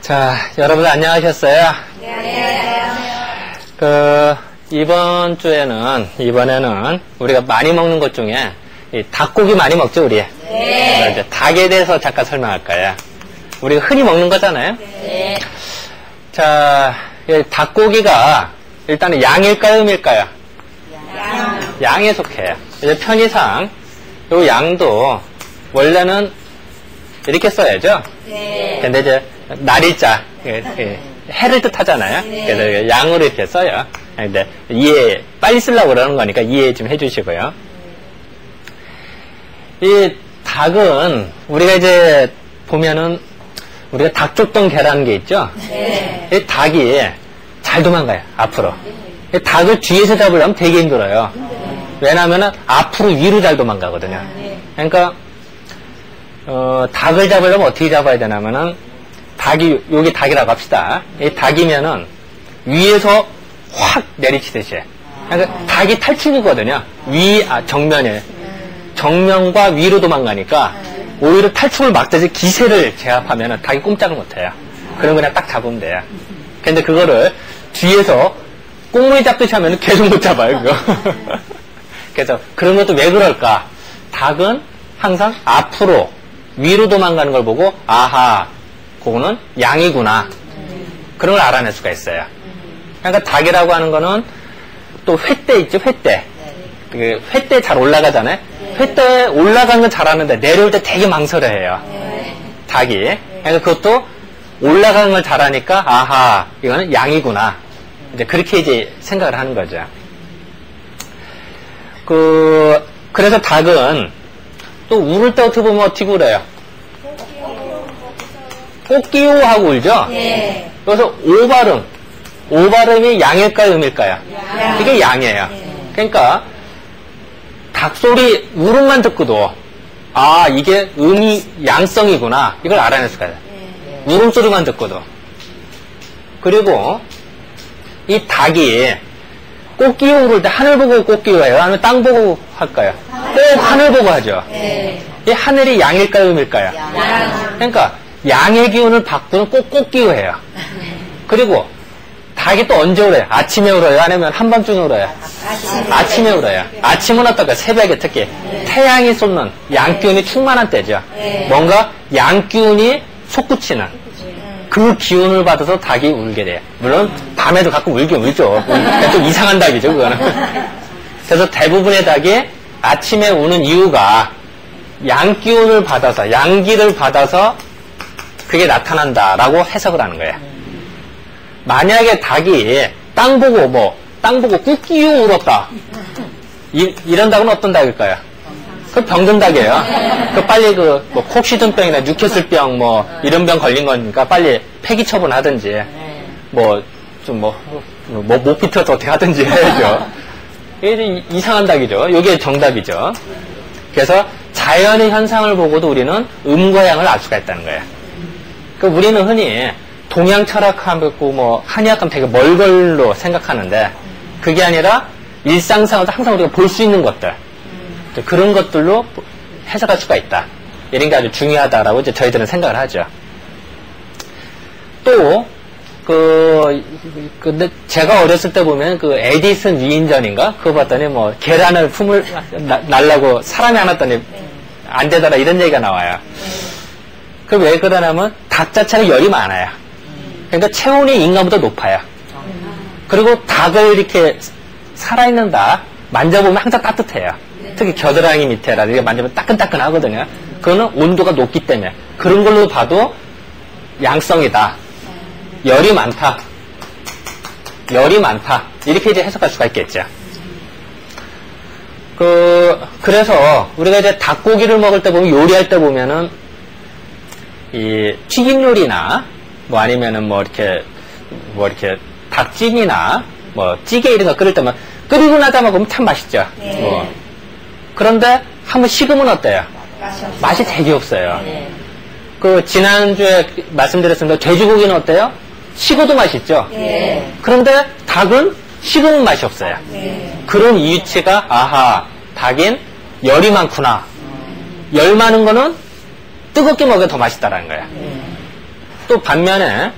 자, 여러분 안녕하셨어요? 네. 이번에는 우리가 많이 먹는 것 중에 이 닭고기 많이 먹죠, 우리? 네. 이제 닭에 대해서 잠깐 설명할 거예요. 우리가 흔히 먹는 거잖아요? 네. 자, 이 닭고기가 일단은 양일까요, 음일까요? 양에 속해요. 이제 편의상 요 양도 원래는 이렇게 써야죠? 네. 근데 이제 날일자, 해를 뜻하잖아요. 네. 그래서 양으로 이렇게 써요. 근데 빨리 쓰려고 그러는 거니까 이해 좀 해주시고요. 이 닭은 우리가 이제 보면은 우리가 닭 쫓던 개라는 게 있죠? 네. 이 닭이 잘 도망가요, 앞으로. 이 닭을 뒤에서 잡으려면 되게 힘들어요. 왜냐면은 앞으로 위로 잘 도망가거든요. 그러니까, 닭을 잡으려면 어떻게 잡아야 되냐면은, 여기 닭이라고 합시다. 이 닭이면은, 위에서 확 내리치듯이. 그러니까 닭이 탈출구거든요. 정면에. 정면과 위로 도망가니까, 오히려 탈출을 막듯이 기세를 제압하면은 닭이 꼼짝을 못해요. 그럼 그냥 딱 잡으면 돼요. 근데 그거를 뒤에서 꽁무니 잡듯이 하면은 계속 못 잡아요, 그거. 그래서 그런 것도 왜 그럴까? 닭은 항상 앞으로 위로 도망가는 걸 보고 아하, 그거는 양이구나. 그런 걸 알아낼 수가 있어요. 그러니까 닭이라고 하는 거는 또 횃대 있죠, 횃대. 그 횃대 잘 올라가잖아요. 횃대 올라가는 건 잘하는데 내려올 때 되게 망설여해요. 닭이. 그러니까 그것도 올라가는 걸 잘하니까 아하, 이거는 양이구나. 이제 그렇게 이제 생각을 하는 거죠. 그래서 닭은 또 울을 때 어떻게 보면 어떻게 울어요? 꼬끼요 하고 울죠? 네. 그래서 오발음이 양일까요, 음일까요? 양. 이게 양이에요. 그러니까 닭 소리 울음만 듣고도 아, 이게 양성이구나. 이걸 알아낼 수가 있어요. 울음소리만 듣고도. 그리고 이 닭이 꽃기호 울을 때 하늘 보고 꽃기호예요? 아니면 땅 보고 할까요? 꼭 하늘 보고 하죠. 네. 이 하늘이 양일까요, 음일까요? 양. 그러니까 양의 기운을 바꾸는 꼭 꽃기호예요. 그리고 닭이 또 언제 울어요? 아침에 울어요? 아니면 한밤중에 울어요? 아침에 울어요. 아침은 어떨까요? 새벽에 특히 태양이 쏟는 양기운이 충만한 때죠. 뭔가 양기운이 솟구치는 그 기운을 받아서 닭이 울게 돼요. 물론 밤에도 가끔 울긴 울죠. 좀 이상한 닭이죠, 그거는. 그래서 대부분의 닭이 아침에 우는 이유가 양기운을 받아서, 양기를 받아서 그게 나타난다라고 해석을 하는 거예요. 만약에 닭이 땅 보고 꾹끼우 울었다. 이런 닭은 어떤 닭일까요? 그 병든 닭이에요. 그 빨리 콕시든병이나 뉴캐슬병 이런 병 걸린 거니까 빨리 폐기 처분하든지 못 비틀어서 어떻게 하든지 해야죠. 이게 이상한 닭이죠. 이게 정답이죠. 그래서 자연의 현상을 보고도 우리는 음과 양을 알 수가 있다는 거예요. 그러니까 우리는 흔히 동양 철학하고 한의학하면 되게 멀 걸로 생각하는데 그게 아니라 일상생활도 항상 우리가 볼 수 있는 것들 그런 것들로 해석할 수가 있다. 이런 게 아주 중요하다라고 이제 저희들은 생각을 하죠. 또, 근데 제가 어렸을 때 보면 에디슨 위인전인가? 그거 봤더니 계란을 날라고 사람이 안 왔더니 안 되더라 이런 얘기가 나와요. 그 왜 그러냐면 닭 자체는 열이 많아요. 그러니까 체온이 인간보다 높아요. 그리고 닭을 이렇게 살아있는 닭 만져보면 항상 따뜻해요. 특히 겨드랑이 밑에라든가 만지면 따끈따끈하거든요. 그거는 온도가 높기 때문에 그런 걸로 봐도 양성이다. 열이 많다. 이렇게 이제 해석할 수가 있겠죠. 그래서 우리가 이제 닭고기를 먹을 때 보면 요리할 때 보면은 이 튀김 요리나 아니면은 이렇게 닭찜이나 찌개 이런 거 끓일 때만 끓이고 나자 먹으면 참 맛있죠. 네. 그런데 한번 식으면 어때요? 맛이 되게 없어요. 네. 지난주에 말씀드렸습니다. 돼지고기는 어때요? 식어도 맛있죠. 네. 그런데 닭은 식으면 맛이 없어요. 네. 그런 이유치가 아하, 닭인 열이 많구나. 열 많은 거는 뜨겁게 먹어야 더 맛있다라는 거예요. 또 반면에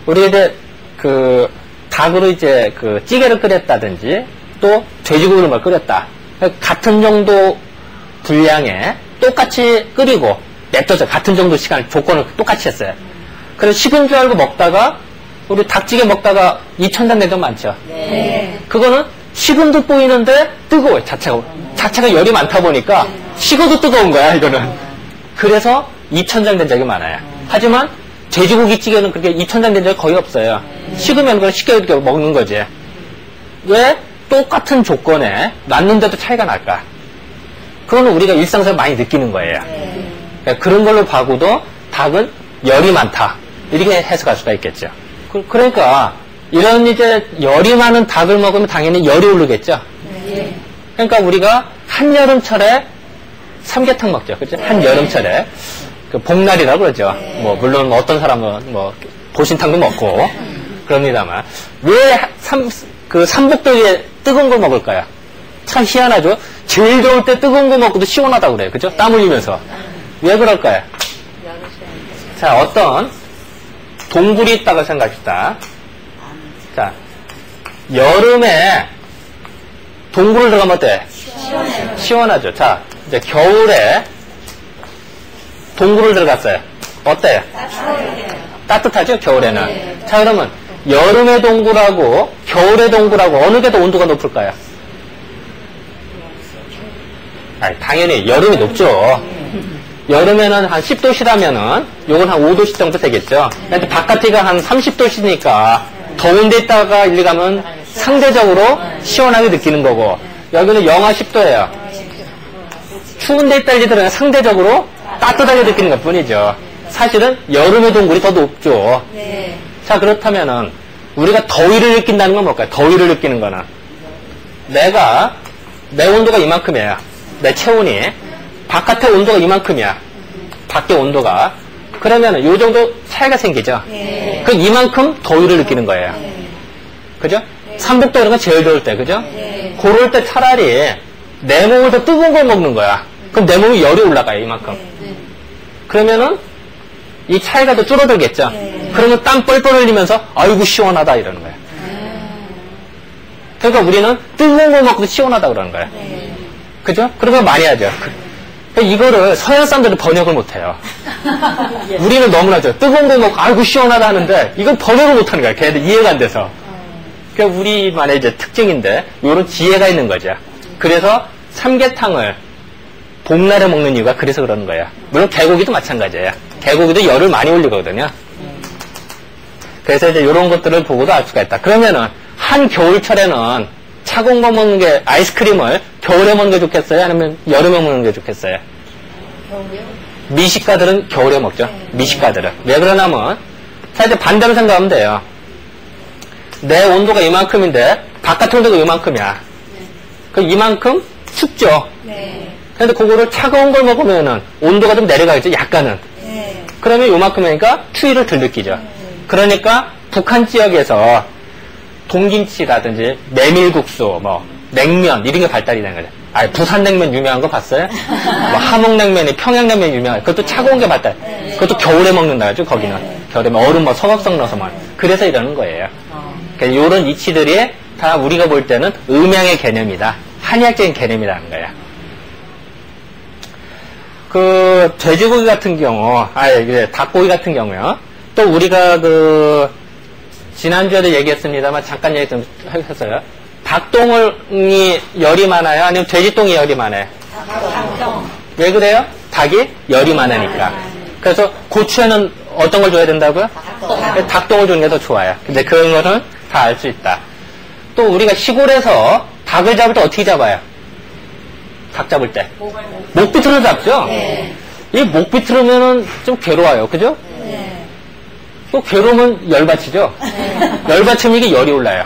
우리 이제 그 닭으로 이제 그 찌개를 끓였다든지 또 돼지고기를 막 끓였다. 같은 정도 분량에 똑같이 끓이고 냅둬서 같은 정도 시간 조건을 똑같이 했어요. 그래서 식은 줄 알고 먹다가 우리 닭찌개 먹다가 2,000단 된 적 많죠. 네. 그거는 식은 듯 보이는데 뜨거워요. 자체가 열이 많다 보니까 식어도 뜨거운 거야 이거는. 그래서 2,000장 된 적이 많아요. 하지만 돼지고기 찌개는 그렇게 2,000장 된 적이 거의 없어요. 식으면 그냥 쉽게 이렇게 먹는 거지. 왜 똑같은 조건에 놨는데도 차이가 날까? 그거는 우리가 일상에서 많이 느끼는 거예요. 그러니까 그런 걸로 봐고도 닭은 열이 많다. 이렇게 해석할 수가 있겠죠. 그러니까 이런 이제 열이 많은 닭을 먹으면 당연히 열이 오르겠죠. 그러니까 우리가 한여름철에 삼계탕 먹죠. 그죠? 한여름철에. 그 복날이라고 그러죠. 뭐, 물론 어떤 사람은 뭐, 보신탕도 먹고, 그럽니다만. 왜 그 삼복더위에 뜨거운 걸 먹을까요? 참 희한하죠? 제일 더울 때 뜨거운 거 먹고도 시원하다고 그래요. 그죠? 땀 흘리면서. 왜 그럴까요? 자, 어떤 동굴이 있다고 생각합시다. 자, 여름에 동굴을 들어가면 어때? 시원하죠. 자, 이제 겨울에 동굴을 들어갔어요. 어때요? 따뜻하죠? 겨울에는. 자, 그러면 여름의 동굴하고 겨울의 동굴하고 어느 게 더 온도가 높을까요? 당연히 여름이 높죠. 여름에는 한 10도씨라면은 요건 한 5도씨 정도 되겠죠. 근데 바깥이가 한 30도씨니까 더운 데 있다가 일리 가면 상대적으로 시원하게 느끼는 거고, 여기는 영하 10도예요. 추운 데 있다 일리 들어가면 상대적으로 따뜻하게 느끼는 것 뿐이죠. 사실은 여름의 동굴이 더 높죠. 자, 그렇다면은 우리가 더위를 느낀다는 건 뭘까요? 더위를 느끼는 거는 내 온도가 이만큼이에요. 내 체온이 바깥의 온도가 이만큼이야. 밖의 온도가. 그러면은 요 정도 차이가 생기죠. 그 이만큼 더위를 느끼는 거예요. 그죠? 삼복도 이런 건 제일 더울 때, 그죠? 그럴 때 차라리 내 몸을 더 뜨거운 걸 먹는 거야. 그럼 내 몸이 열이 올라가요, 이만큼. 그러면은 이 차이가 더 줄어들겠죠. 그러면 땀 뻘뻘 흘리면서 아이고 시원하다 이러는 거예요. 그러니까 우리는 뜨거운 걸 먹고도 시원하다 그러는 거예요. 그죠? 그런 거 많이 하죠. 이거를 서양 사람들은 번역을 못해요. 우리는 너무나죠. 뜨거운 거 먹고 아이고 시원하다 하는데 이건 번역을 못하는 거야. 걔네들 이해가 안 돼서. 그러니까 우리만의 이제 특징인데 이런 지혜가 있는 거죠. 그래서 삼계탕을 봄날에 먹는 이유가 그래서 그러는 거예요. 물론 개고기도 마찬가지예요. 개고기도 열을 많이 올리거든요. 그래서 이제 이런 것들을 보고도 알 수가 있다. 그러면은 한 겨울철에는 차가운 거 먹는 게 아이스크림을 겨울에 먹는 게 좋겠어요? 아니면 여름에 먹는 게 좋겠어요? 겨울이요? 미식가들은 겨울에 먹죠. 미식가들은. 왜 그러냐면 자 이제 반대로 생각하면 돼요. 내 온도가 이만큼인데 바깥 온도가 이만큼이야. 그 이만큼 춥죠. 근데 그거를 차가운 걸 먹으면은 온도가 좀 내려가겠죠. 약간은. 그러면 요만큼이니까 추위를 덜 느끼죠. 그러니까 북한 지역에서 동김치라든지 메밀국수, 뭐 냉면 이런 게 발달이 된 거죠. 부산 냉면 유명한 거 봤어요? 뭐 함흥냉면이 평양냉면이 유명한 그것도 차가운 게 발달. 그것도 겨울에 먹는다죠. 거기는 겨울에 얼음 뭐 서걱석 넣어서만. 그래서 이러는 거예요. 그러니까 이런 이치들이 다 우리가 볼 때는 음양의 개념이다. 한의학적인 개념이라는 거예요. 그 돼지고기 같은 경우, 닭고기 같은 경우요. 또 우리가 그 지난주에도 얘기했습니다만 잠깐 얘기 좀 했어요. 닭똥이 열이 많아요? 아니면 돼지똥이 열이 많아요? 닭똥. 왜 그래요? 닭이 열이 많으니까. 그래서 고추에는 어떤 걸 줘야 된다고요? 닭똥을 주는 게 더 좋아요. 근데 그런 거는 다 알 수 있다. 또 우리가 시골에서 닭을 잡을 때 어떻게 잡아요? 닭 잡을 때. 목비틀로 잡죠? 이 목비틀으면은 좀 괴로워요. 그죠? 또 괴로우면 열받치죠? 열받치면 이게 열이 올라요.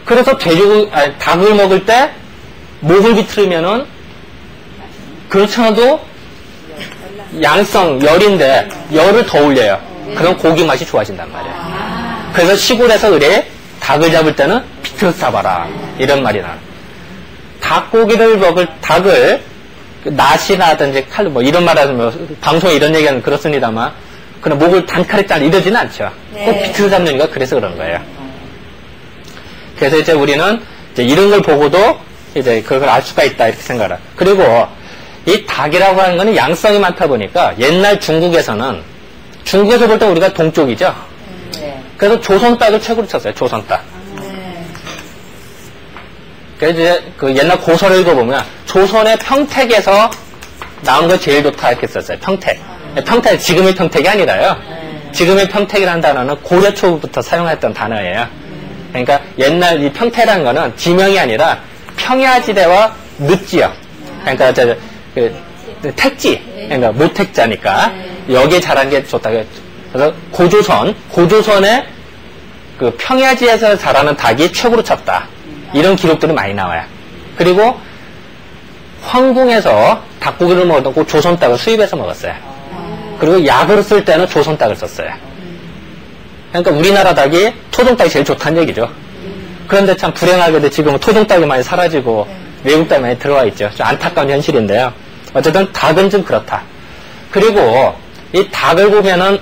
그래서 닭을 먹을 때 목을 비틀으면은 그렇잖아도 양성 열인데 열을 더 올려요. 그럼 고기 맛이 좋아진단 말이에요. 그래서 시골에서 그래 닭을 잡을 때는 비틀어서 잡아라 이런 말이 나요. 닭고기를 먹을 닭을 낫이라든지 칼 뭐 이런 말하면 방송에 이런 얘기하면 그렇습니다만 그럼 목을 단칼에 잘 이러지는 않죠. 꼭 비틀어 잡는 이유가 그래서 그런 거예요. 그래서 이제 우리는 이제 이런 걸 보고도 이제 그걸 알 수가 있다 이렇게 생각을 해요. 그리고 이 닭이라고 하는 거는 양성이 많다 보니까 옛날 중국에서 볼 때 우리가 동쪽이죠. 그래서 조선 닭을 최고로 쳤어요. 조선 닭. 그래서 이제 그 옛날 고서를 읽어보면 조선의 평택에서 나온 거 제일 좋다 이렇게 썼어요. 평택. 평택, 지금의 평택이 아니라요. 지금의 평택이라는 단어는 고려 초부터 사용했던 단어예요. 그러니까 옛날 이 평택이라는 거는 지명이 아니라 평야지대와 늪지역. 그러니까 택지. 그러니까 모택자니까 여기에 자란 게 좋다. 그래서 고조선의 그 평야지에서 자라는 닭이 최고로 쳤다. 이런 기록들이 많이 나와요. 그리고 황궁에서 닭고기를 먹었고 조선 닭을 수입해서 먹었어요. 그리고 약으로 쓸 때는 조선 닭을 썼어요. 그러니까 우리나라 닭이 토종 닭이 제일 좋다는 얘기죠. 그런데 참 불행하게도 지금은 토종 닭이 많이 사라지고 외국 닭이 많이 들어와 있죠. 좀 안타까운 현실인데요. 어쨌든 닭은 좀 그렇다. 그리고 이 닭을 보면은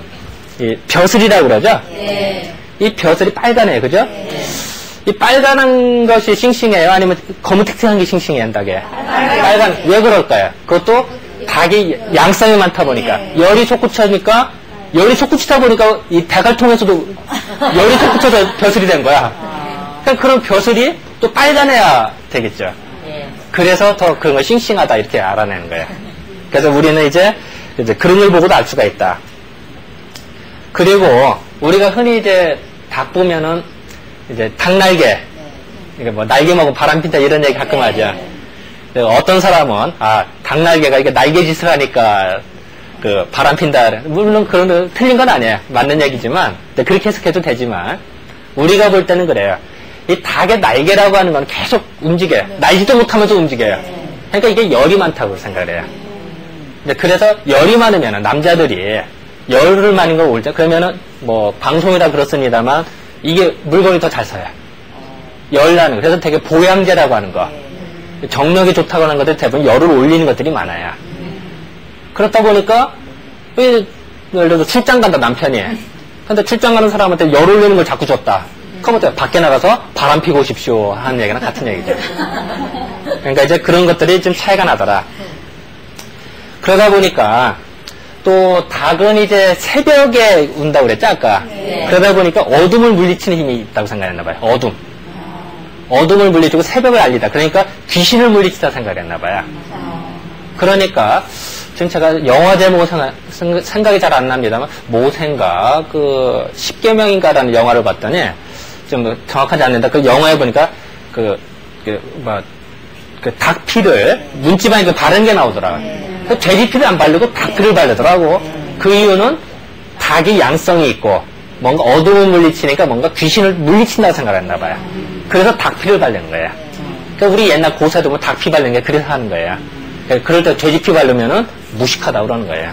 이 벼슬이라고 그러죠. 이 벼슬이 빨간해요, 그죠? 이 빨간 것이 싱싱해요? 아니면 검은택색한 게 싱싱해요, 닭에? 빨간, 왜 그럴까요? 그것도 닭이 양성이 많다 보니까, 열이 솟구쳐니까, 열이 솟구치다 보니까 이 닭을 통해서도 열이 솟구쳐서 벼슬이 된 거야. 그럼 벼슬이 또 빨간해야 되겠죠. 그래서 더 그런 걸 싱싱하다 이렇게 알아내는 거예요. 그래서 우리는 이제 그런 걸 보고도 알 수가 있다. 그리고 우리가 흔히 이제 닭 보면은 이제 닭날개, 이게 뭐 날개 먹으면 바람 핀다 이런 얘기 가끔 하죠. 어떤 사람은 닭날개가 이게 날개짓을 하니까 그 바람 핀다. 물론 그런 거 틀린 건 아니에요. 맞는 얘기지만 그렇게 해석해도 되지만 우리가 볼 때는 그래요. 이 닭의 날개라고 하는 건 계속 움직여요. 날지도 못하면서 움직여요. 그러니까 이게 열이 많다고 생각을 해요. 그래서 열이 많으면 남자들이 열을 많은 걸 올자 그러면은 뭐 방송이라 그렇습니다만 이게 물건이 더 잘 서요. 열나는 거. 그래서 되게 보양제라고 하는 거. 정력이 좋다고 하는 것들 대부분 열을 올리는 것들이 많아요. 그렇다 보니까 예를 들어서 출장 간다 남편이. 근데 출장 가는 사람한테 열 올리는 걸 자꾸 줬다. 그럼 어때요? 밖에 나가서 바람 피고 오십시오 하는 얘기랑 같은 얘기죠. 그러니까 이제 그런 것들이 좀 차이가 나더라. 그러다 보니까 또 닭은 이제 새벽에 운다고 그랬죠 아까. 그러다 보니까 어둠을 물리치는 힘이 있다고 생각했나 봐요. 어둠을 물리치고 새벽을 알리다. 그러니까 귀신을 물리치다 생각했나 봐요. 그러니까 지금 제가 영화 제목은 생각이 잘 안 납니다만 모세인가 그 10계명인가라는 영화를 봤더니 좀 정확하지 않는다. 그 영화에 보니까 그 닭피를 문지방에 바른 게 나오더라고요. 돼지피를 안 바르고 닭피를 바르더라고. 그 이유는 닭이 양성이 있고 뭔가 어둠을 물리치니까 뭔가 귀신을 물리친다고 생각했나 봐요. 그래서 닭피를 바르는 거예요. 그러니까 우리 옛날 고사도 뭐 닭피 바르는 게 그래서 하는 거예요. 그럴 때 돼지피 바르면은 무식하다고 그러는 거예요.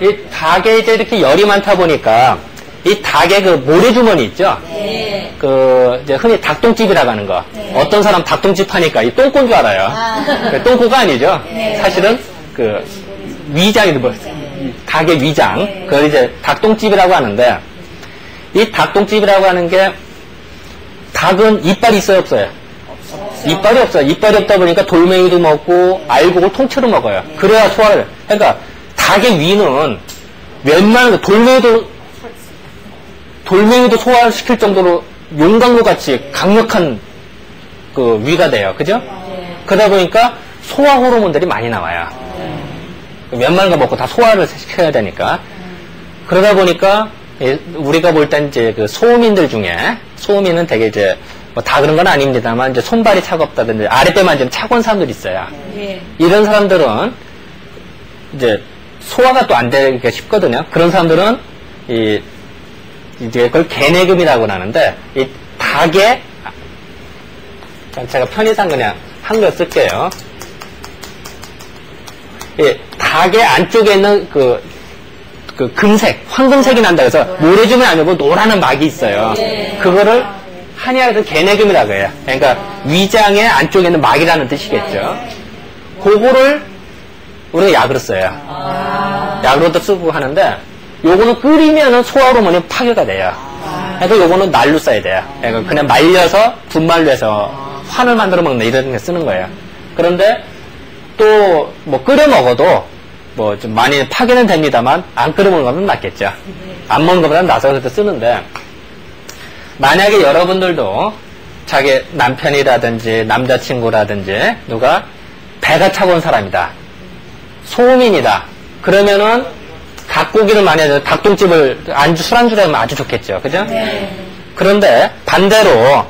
이 닭에 이제 이렇게 열이 많다 보니까 이 닭의 그 모래주머니 있죠? 이제 흔히 닭똥집이라고 하는 거. 어떤 사람 닭똥집 하니까 이 똥꼬인 줄 알아요. 똥꼬가 아니죠? 사실은 그 위장이 닭의 위장. 그걸 이제 닭똥집이라고 하는데 이 닭똥집이라고 하는 게 닭은 이빨이 있어요, 없어요? 이빨이 없어요. 이빨이 없다 보니까 돌멩이도 먹고 알곡을 통째로 먹어요. 그래야 소화를. 그러니까 닭의 위는 웬만한 돌멩이도 소화를 시킬 정도로 용광로 같이 강력한 그 위가 돼요. 그죠? 그러다 보니까 소화 호르몬들이 많이 나와요. 웬만한 거 먹고 다 소화를 시켜야 되니까. 그러다 보니까 우리가 볼 땐 이제 그 소음인들 중에 소음인은 되게 이제 뭐 다 그런 건 아닙니다만 이제 손발이 차갑다든지 아랫배만 좀 차가운 사람들이 있어요. 이런 사람들은 이제 소화가 또 안 되기가 쉽거든요. 그런 사람들은 이제 그걸 개내금이라고 하는데 이 닭의 제가 편의상 그냥 한글 쓸게요. 닭의 안쪽에 있는 그 금색, 황금색이 난다 그래서 모래주머니 아니고 노란한 막이 있어요. 그거를 한의학에서 개내금이라고 해요. 그러니까 위장의 안쪽에 있는 막이라는 뜻이겠죠. 그거를 우리가 약으로 써요. 약으로도 쓰고 하는데, 요거는 끓이면은 소화호르몬이 파괴가 돼요. 그래서 요거는 날로 써야 돼요. 그러니까 그냥 말려서 분말로 해서 환을 만들어 먹는 이런 게 쓰는 거예요. 그런데 또 뭐 끓여 먹어도 뭐 좀 많이 파괴는 됩니다만 안 끓여 먹는 것은 낫겠죠. 안 먹는 것보다는 나서 그래서 쓰는데, 만약에 여러분들도 자기 남편이라든지 남자친구라든지 누가 배가 차가운 사람이다, 소음인이다, 그러면은 닭고기를 많이 해서 닭똥집을 술안주로 하면 아주 좋겠죠. 그죠? 네. 그런데 반대로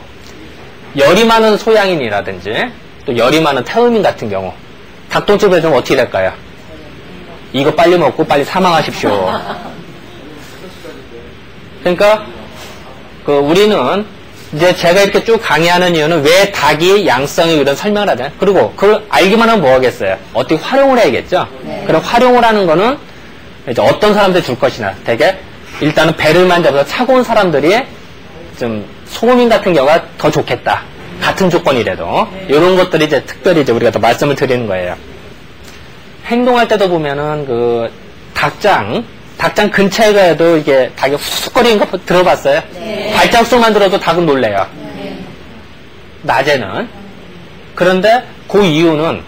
열이 많은 소양인이라든지 또 열이 많은 태음인 같은 경우 닭똥집을 해주면 어떻게 될까요? 이거 빨리 먹고 빨리 사망하십시오. 그러니까 우리는 이제 제가 이렇게 쭉 강의하는 이유는 왜 닭이 양성이 이런 설명을 하잖아요. 그리고 그걸 알기만 하면 뭐 하겠어요? 어떻게 활용을 해야겠죠? 네. 그럼 활용을 하는 거는 이제 어떤 사람들 줄 것이냐. 되게 일단은 배를 많이 잡아서 차가운 사람들이 좀 소음인 같은 경우가 더 좋겠다. 같은 조건이라도. 이런 것들이 이제 특별히 이제 우리가 더 말씀을 드리는 거예요. 행동할 때도 보면은 닭장 근처에 가도 이게 닭이 후숙거리는 거 들어봤어요? 네. 발자국소만 들어도 닭은 놀래요. 네. 낮에는. 그런데 그 이유는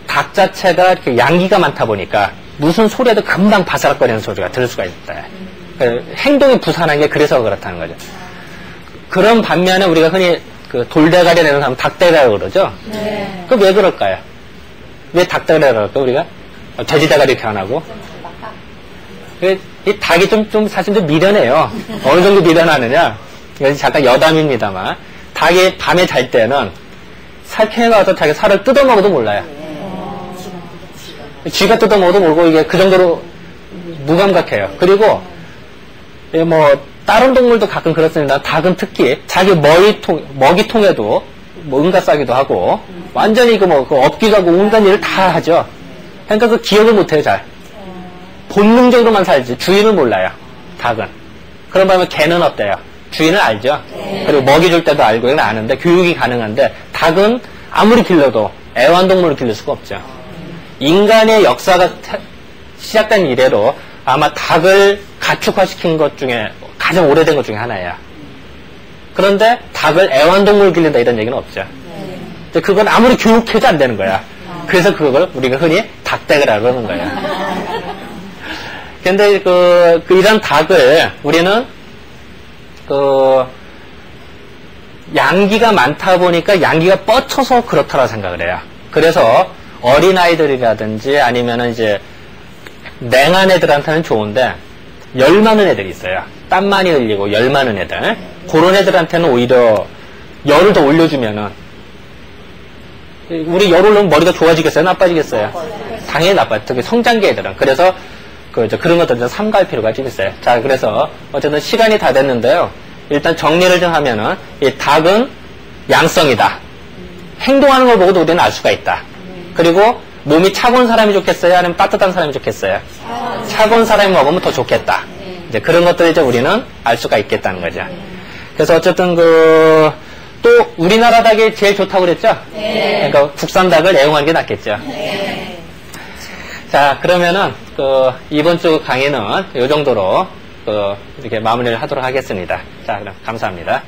닭 자체가 이렇게 양기가 많다 보니까 무슨 소리에도 금방 바스락거리는 소리가 들을 수가 있다. 행동이 부산한 게 그래서 그렇다는 거죠. 그런 반면에 우리가 흔히 돌대가리 내는 사람 닭대가리라고 그러죠? 네. 왜 그럴까요? 왜 닭대가리라고 그럴까, 우리가? 돼지대가리 이렇게 안 하고? 이 닭이 사실 좀 미련해요. 어느 정도 미련하느냐? 이건 잠깐 여담입니다만, 닭이 밤에 잘 때는 살쾡이가 와서 자기 살을 뜯어먹어도 몰라요. 쥐가 뜯어먹어도 모르고 이게 그 정도로 무감각해요. 그리고 다른 동물도 가끔 그렇습니다. 닭은 특히 자기 먹이통에도 응가 싸기도 하고 완전히 업기도 하고 온갖 일을 다 하죠. 그러니까 기억을 못해요, 잘. 본능적으로만 살지 주인을 몰라요, 닭은. 그런 반면 개는 어때요? 주인을 알죠. 그리고 먹이 줄 때도 알고 이건 아는데 교육이 가능한데 닭은 아무리 길러도 애완동물을 기를 수가 없죠. 인간의 역사가 시작된 이래로 아마 닭을 가축화시킨 것 중에 가장 오래된 것 중에 하나예요. 그런데 닭을 애완동물을 기른다 이런 얘기는 없죠. 근데 그건 아무리 교육해도 안 되는 거야. 그래서 그걸 우리가 흔히 닭대가리라고 그러는 거예요. 근데 이런 닭을 우리는 양기가 많다 보니까 양기가 뻗쳐서 그렇다고 생각을 해요. 그래서 어린아이들이라든지 아니면은 이제 냉한 애들한테는 좋은데 열 많은 애들이 있어요. 땀 많이 흘리고 열 많은 애들. 그런 애들한테는 오히려 열을 더 올려주면은 우리 열 올리면 머리가 좋아지겠어요? 나빠지겠어요? 당연히 나빠요. 특히 성장기 애들은. 그래서 그런 것들은 삼가할 필요가 좀 있어요. 자, 그래서 어쨌든 시간이 다 됐는데요. 일단 정리를 좀 하면은 이 닭은 양성이다. 행동하는 걸 보고도 우리는 알 수가 있다. 그리고 몸이 차가운 사람이 좋겠어요? 아니면 따뜻한 사람이 좋겠어요? 차가운 사람이 먹으면 더 좋겠다. 이제 그런 것들을 이제 우리는 알 수가 있겠다는 거죠. 그래서 어쨌든 또 우리나라 닭이 제일 좋다고 그랬죠? 그러니까 국산 닭을 애용하는 게 낫겠죠. 자, 그러면은 이번 주 강의는 이 정도로 이렇게 마무리를 하도록 하겠습니다. 자, 그럼 감사합니다.